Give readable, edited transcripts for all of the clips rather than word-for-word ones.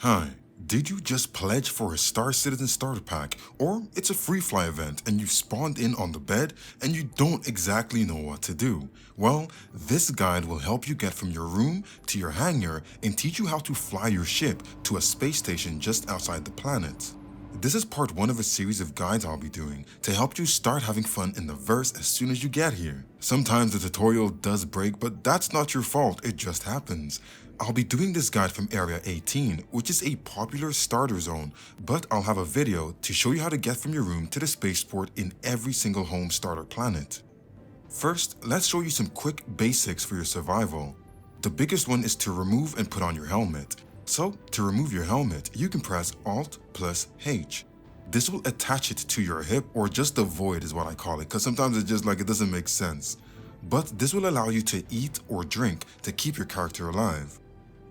Hi, did you just pledge for a Star Citizen starter pack, or it's a free fly event and you've spawned in on the bed and you don't exactly know what to do? Well, this guide will help you get from your room to your hangar and teach you how to fly your ship to a space station just outside the planet. This is part one of a series of guides I'll be doing to help you start having fun in the verse as soon as you get here. Sometimes the tutorial does break, but that's not your fault, it just happens. I'll be doing this guide from Area 18, which is a popular starter zone, but I'll have a video to show you how to get from your room to the spaceport in every single home starter planet. First, let's show you some quick basics for your survival. The biggest one is to remove and put on your helmet. So, to remove your helmet, you can press Alt plus H. This will attach it to your hip, or just the void is what I call it, because sometimes it's just like it doesn't make sense. But this will allow you to eat or drink to keep your character alive.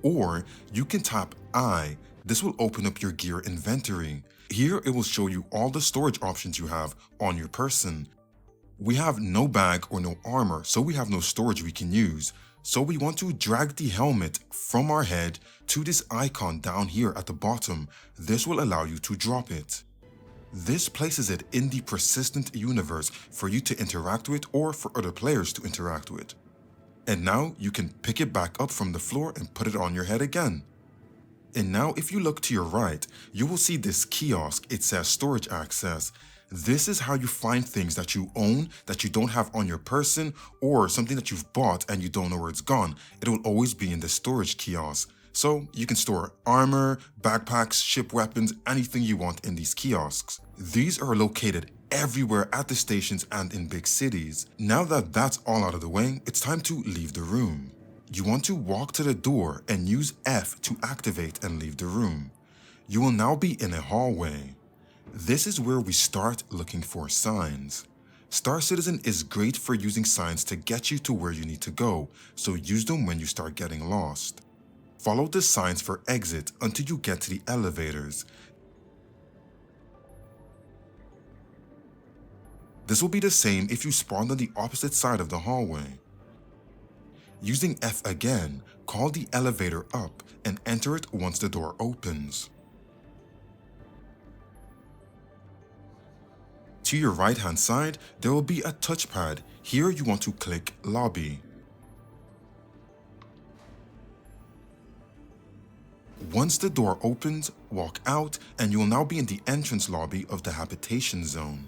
Or you can tap I. This will open up your gear inventory. Here it will show you all the storage options you have on your person. We have no bag or no armor, so we have no storage we can use. So we want to drag the helmet from our head to this icon down here at the bottom. This will allow you to drop it. This places it in the persistent universe for you to interact with or for other players to interact with. And now you can pick it back up from the floor and put it on your head again. And now if you look to your right, you will see this kiosk. It says storage access. This is how you find things that you own that you don't have on your person, or something that you've bought and you don't know where it's gone. It will always be in the storage kiosk. So you can store armor, backpacks, ship weapons, anything you want in these kiosks. These are located everywhere at the stations and in big cities. Now that that's all out of the way, it's time to leave the room. You want to walk to the door and use F to activate and leave the room. You will now be in a hallway. This is where we start looking for signs. Star Citizen is great for using signs to get you to where you need to go, so use them when you start getting lost. Follow the signs for exit until you get to the elevators. This will be the same if you spawned on the opposite side of the hallway. Using F again, call the elevator up and enter it once the door opens. To your right hand side, there will be a touchpad. Here you want to click Lobby. Once the door opens, walk out and you will now be in the entrance lobby of the habitation zone.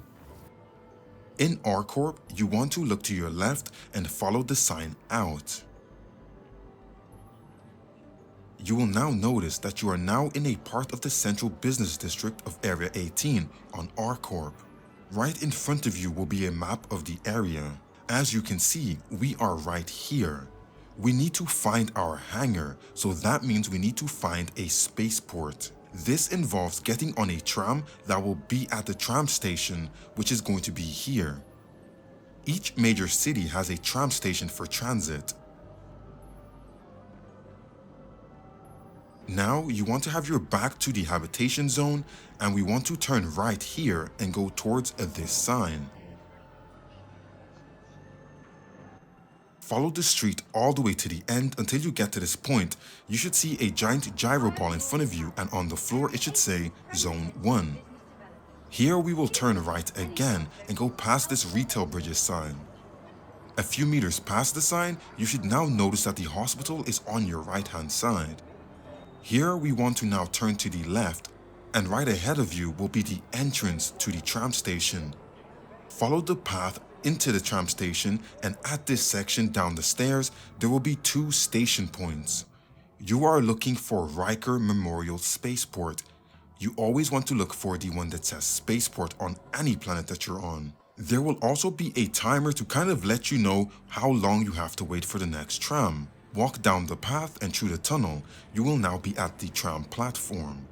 In R-Corp, you want to look to your left and follow the sign out. You will now notice that you are now in a part of the central business district of Area 18 on R-Corp. Right in front of you will be a map of the area. As you can see, we are right here. We need to find our hangar, so that means we need to find a spaceport. This involves getting on a tram that will be at the tram station, which is going to be here. Each major city has a tram station for transit. Now you want to have your back to the habitation zone, and we want to turn right here and go towards this sign. Follow the street all the way to the end until you get to this point. You should see a giant gyro ball in front of you, and on the floor it should say Zone 1. Here we will turn right again and go past this retail bridges sign. A few meters past the sign, you should now notice that the hospital is on your right hand side. Here we want to now turn to the left, and right ahead of you will be the entrance to the tram station. Follow the path into the tram station, and at this section down the stairs, there will be 2 station points. You are looking for Riker Memorial Spaceport. You always want to look for the one that says Spaceport on any planet that you're on. There will also be a timer to kind of let you know how long you have to wait for the next tram. Walk down the path and through the tunnel, you will now be at the tram platform.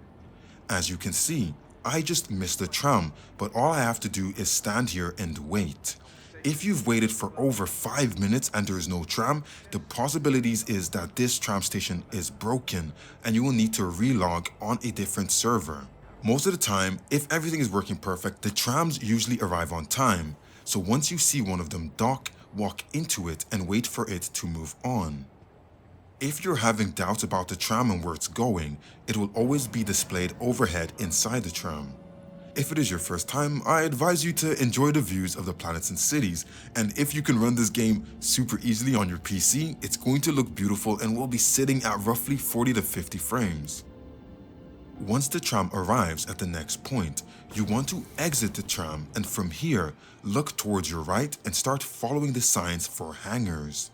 As you can see, I just missed the tram, but all I have to do is stand here and wait. If you've waited for over 5 minutes and there is no tram, the possibilities is that this tram station is broken and you will need to relog on a different server. Most of the time, if everything is working perfect, the trams usually arrive on time. So once you see one of them dock, walk into it and wait for it to move on. If you're having doubts about the tram and where it's going, it will always be displayed overhead inside the tram. If it is your first time, I advise you to enjoy the views of the planets and cities, and if you can run this game super easily on your PC, it's going to look beautiful and will be sitting at roughly 40 to 50 frames. Once the tram arrives at the next point, you want to exit the tram, and from here, look towards your right and start following the signs for hangars.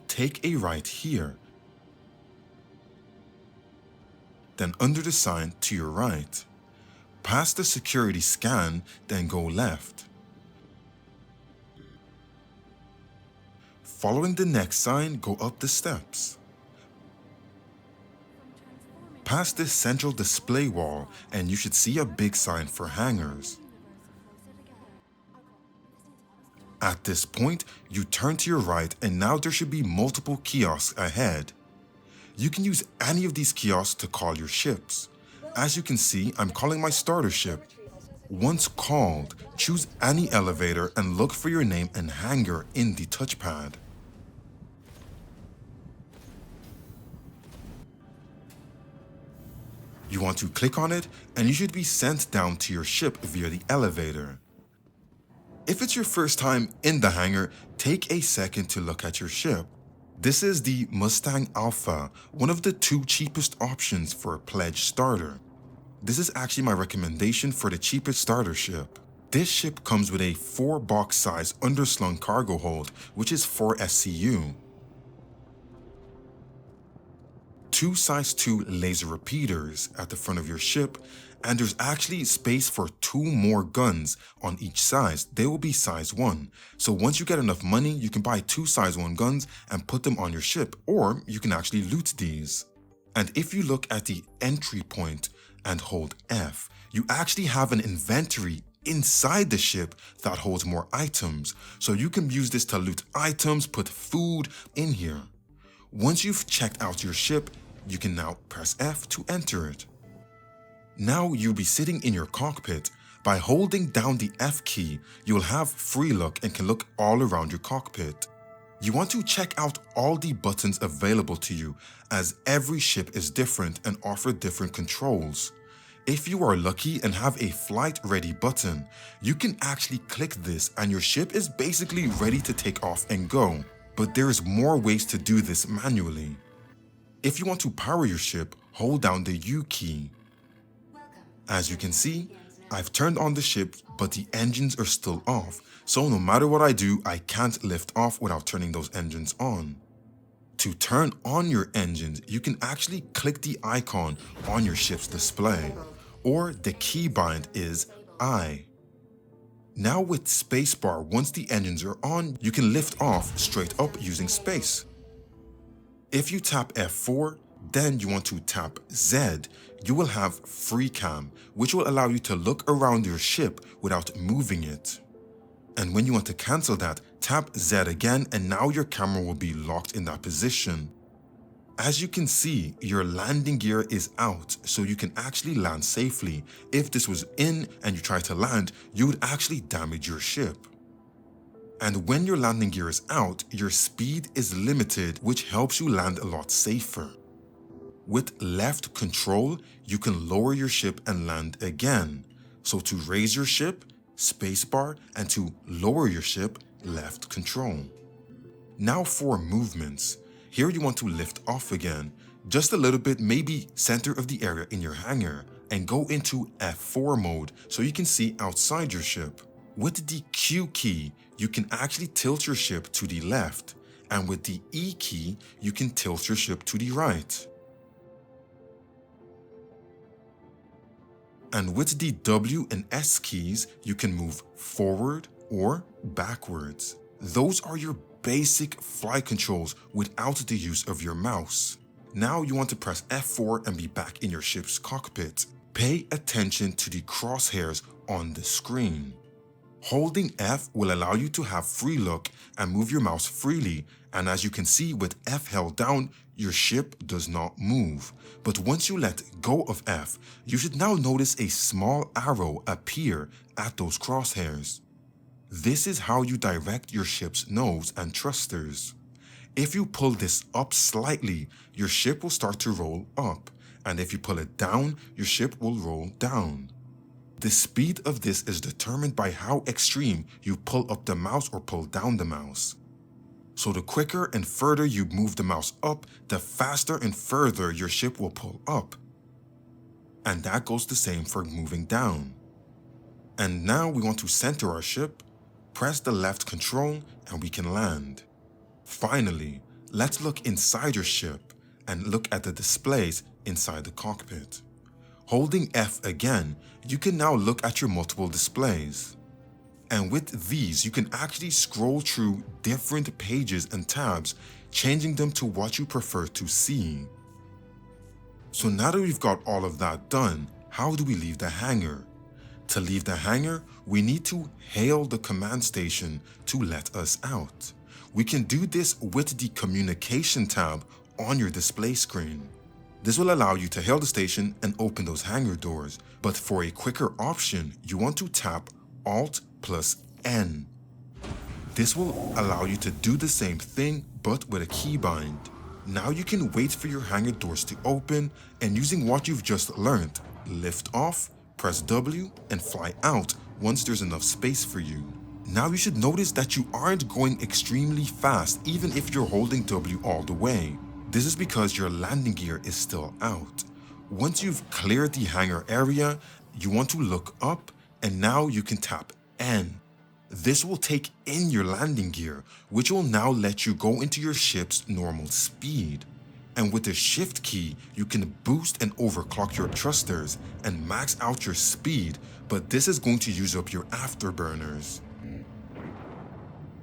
Take a right here, then under the sign to your right. Pass the security scan, then go left. Following the next sign, go up the steps. Pass this central display wall, and you should see a big sign for hangars. At this point, you turn to your right, and now there should be multiple kiosks ahead. You can use any of these kiosks to call your ships. As you can see, I'm calling my starter ship. Once called, choose any elevator and look for your name and hangar in the touchpad. You want to click on it, and you should be sent down to your ship via the elevator. If it's your first time in the hangar, take a second to look at your ship. This is the Mustang Alpha, one of the 2 cheapest options for a pledge starter. This is actually my recommendation for the cheapest starter ship. This ship comes with a 4-box size underslung cargo hold, which is 4 SCU. 2 size 2 laser repeaters at the front of your ship, and there's actually space for 2 more guns on each size. They will be size 1. So once you get enough money, you can buy 2 size 1 guns and put them on your ship, or you can actually loot these. And if you look at the entry point and hold F, you actually have an inventory inside the ship that holds more items. So you can use this to loot items, put food in here. Once you've checked out your ship, you can now press F to enter it. Now you'll be sitting in your cockpit. By holding down the F key, you will have free look and can look all around your cockpit. You want to check out all the buttons available to you, as every ship is different and offer different controls. If you are lucky and have a flight ready button, you can actually click this and your ship is basically ready to take off and go. But there's more ways to do this manually. If you want to power your ship, hold down the U key. As you can see, I've turned on the ship, but the engines are still off, so no matter what I do, I can't lift off without turning those engines on. To turn on your engines, you can actually click the icon on your ship's display, or the keybind is I. Now with spacebar, once the engines are on, you can lift off straight up using space. If you tap F4, then you want to tap Z, you will have free cam, which will allow you to look around your ship without moving it. And when you want to cancel that, tap Z again, and now your camera will be locked in that position. As you can see, your landing gear is out, so you can actually land safely. If this was in and you try to land, you would actually damage your ship. And when your landing gear is out, your speed is limited, which helps you land a lot safer. With left control, you can lower your ship and land again. So to raise your ship, spacebar, and to lower your ship, left control. Now for movements. Here you want to lift off again, just a little bit, maybe center of the area in your hangar, and go into F4 mode so you can see outside your ship. With the Q key, you can actually tilt your ship to the left, and with the E key, you can tilt your ship to the right. And with the W and S keys, you can move forward or backwards. Those are your basic flight controls without the use of your mouse. Now you want to press F4 and be back in your ship's cockpit. Pay attention to the crosshairs on the screen. Holding F will allow you to have free look and move your mouse freely, and as you can see, with F held down, your ship does not move. But once you let go of F, you should now notice a small arrow appear at those crosshairs. This is how you direct your ship's nose and thrusters. If you pull this up slightly, your ship will start to roll up, and if you pull it down, your ship will roll down. The speed of this is determined by how extreme you pull up the mouse or pull down the mouse. So the quicker and further you move the mouse up, the faster and further your ship will pull up. And that goes the same for moving down. And now we want to center our ship, press the left control, and we can land. Finally, let's look inside your ship and look at the displays inside the cockpit. Holding F again, you can now look at your multiple displays. And with these, you can actually scroll through different pages and tabs, changing them to what you prefer to see. So now that we've got all of that done, how do we leave the hangar? To leave the hangar, we need to hail the command station to let us out. We can do this with the communication tab on your display screen. This will allow you to hail the station and open those hangar doors, but for a quicker option, you want to tap Alt plus N. This will allow you to do the same thing but with a keybind. Now you can wait for your hangar doors to open and using what you've just learned, lift off, press W and fly out once there's enough space for you. Now you should notice that you aren't going extremely fast even if you're holding W all the way. This is because your landing gear is still out. Once you've cleared the hangar area, you want to look up and now you can tap N. This will take in your landing gear, which will now let you go into your ship's normal speed. And with the shift key, you can boost and overclock your thrusters and max out your speed, but this is going to use up your afterburners.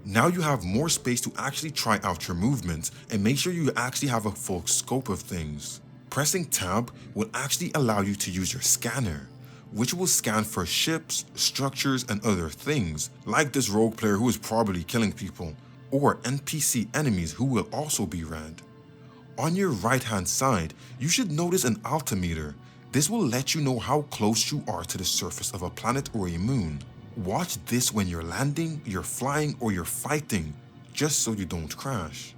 Now you have more space to actually try out your movements and make sure you actually have a full scope of things. Pressing tab will actually allow you to use your scanner, which will scan for ships, structures, and other things, like this rogue player who is probably killing people, or NPC enemies who will also be red. On your right hand side, you should notice an altimeter. This will let you know how close you are to the surface of a planet or a moon. Watch this when you're landing, you're flying, or you're fighting, just so you don't crash.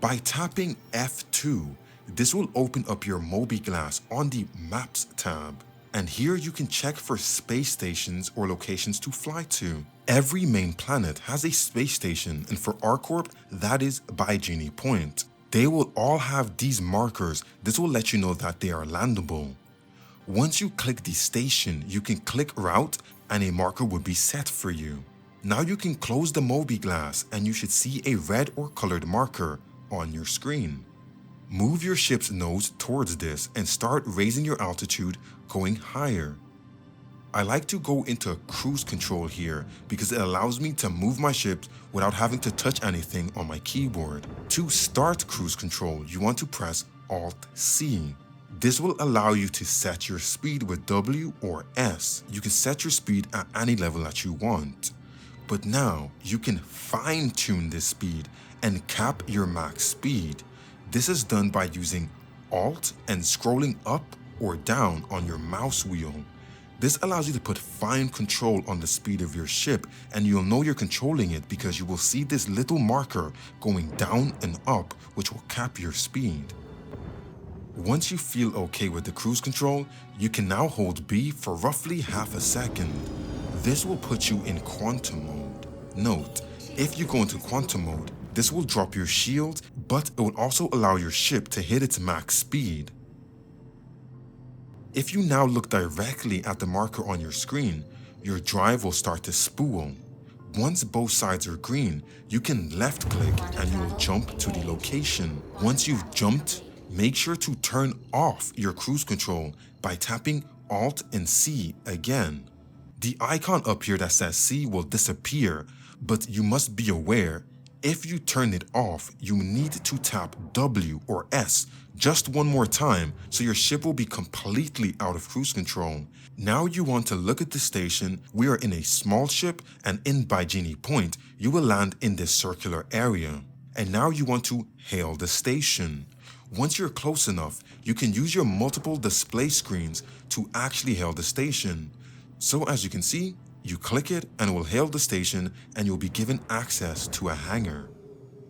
By tapping F2, this will open up your Mobi glass on the Maps tab. And here you can check for space stations or locations to fly to. Every main planet has a space station, and for ArcCorp, that is Bygenie Point. They will all have these markers. This will let you know that they are landable. Once you click the station, you can click route and a marker will be set for you. Now you can close the Mobi glass and you should see a red or colored marker on your screen. Move your ship's nose towards this and start raising your altitude, going higher. I like to go into cruise control here because it allows me to move my ship without having to touch anything on my keyboard. To start cruise control, you want to press Alt-C. This will allow you to set your speed with W or S. You can set your speed at any level that you want. But now you can fine-tune this speed and cap your max speed. This is done by using Alt and scrolling up or down on your mouse wheel. This allows you to put fine control on the speed of your ship, and you'll know you're controlling it because you will see this little marker going down and up, which will cap your speed. Once you feel okay with the cruise control, you can now hold B for roughly half a second. This will put you in quantum mode. Note, if you go into quantum mode, this will drop your shield, but it will also allow your ship to hit its max speed. If you now look directly at the marker on your screen, your drive will start to spool. Once both sides are green, you can left click and you will jump to the location. Once you've jumped, make sure to turn off your cruise control by tapping Alt and C again. The icon up here that says C will disappear, but you must be aware, if you turn it off, you need to tap W or S just one more time so your ship will be completely out of cruise control. Now you want to look at the station. We are in a small ship, and in Bygenie Point, you will land in this circular area. And now you want to hail the station. Once you're close enough, you can use your multiple display screens to actually hail the station. So as you can see, You click it and it will hail the station and you'll be given access to a hangar.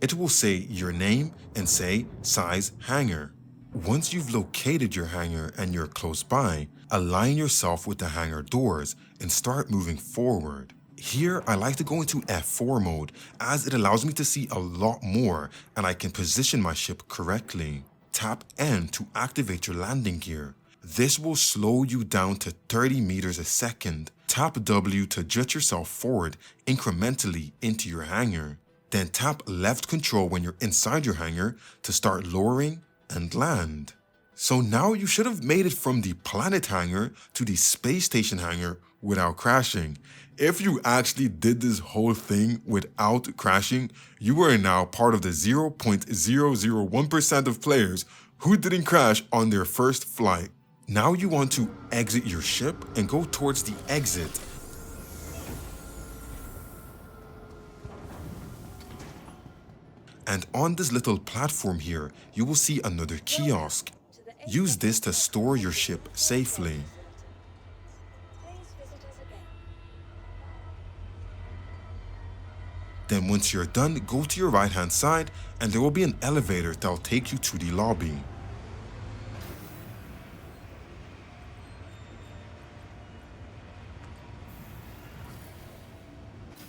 It will say your name and say size hangar. Once you've located your hangar and you're close by, align yourself with the hangar doors and start moving forward. Here, I like to go into F4 mode as it allows me to see a lot more and I can position my ship correctly. Tap N to activate your landing gear. This will slow you down to 30 meters a second. Tap W to jet yourself forward incrementally into your hangar. Then tap left control when you're inside your hangar to start lowering and land. So now you should have made it from the planet hangar to the space station hangar without crashing. If you actually did this whole thing without crashing, you are now part of the 0.001% of players who didn't crash on their first flight. Now you want to exit your ship and go towards the exit. And on this little platform here, you will see another kiosk. Use this to store your ship safely. Then once you're done, go to your right hand side and there will be an elevator that will take you to the lobby.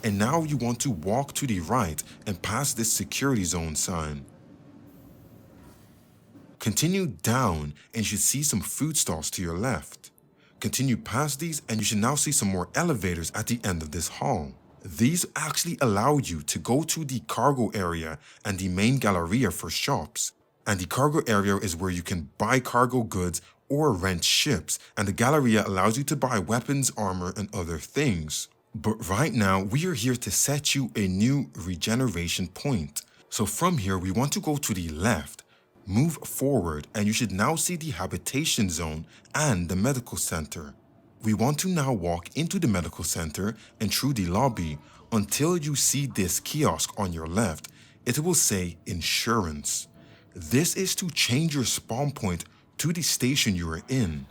And now you want to walk to the right and pass this security zone sign. Continue down and you should see some food stalls to your left. Continue past these and you should now see some more elevators at the end of this hall. These actually allow you to go to the cargo area and the main galleria for shops. And the cargo area is where you can buy cargo goods or rent ships, and the galleria allows you to buy weapons, armor, and other things. But right now, we are here to set you a new regeneration point. So from here, we want to go to the left, move forward, and you should now see the habitation zone and the medical center. We want to now walk into the medical center and through the lobby until you see this kiosk on your left. It will say insurance. This is to change your spawn point to the station you are in.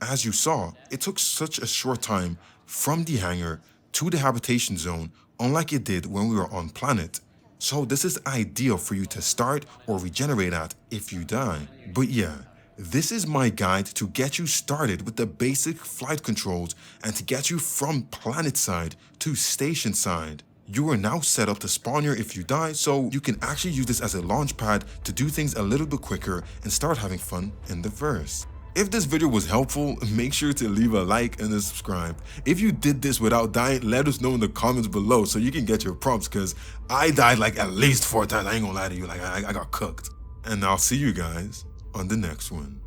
As you saw, it took such a short time from the hangar to the habitation zone, unlike it did when we were on planet. So this is ideal for you to start or regenerate at if you die. But yeah, this is my guide to get you started with the basic flight controls and to get you from planet side to station side. You are now set up to spawn here if you die, so you can actually use this as a launch pad to do things a little bit quicker and start having fun in the verse. If this video was helpful, make sure to leave a like and a subscribe. If you did this without dying, let us know in the comments below so you can get your prompts, because I died like at least 4 times. I ain't gonna lie to you, like I got cooked. And I'll see you guys on the next one.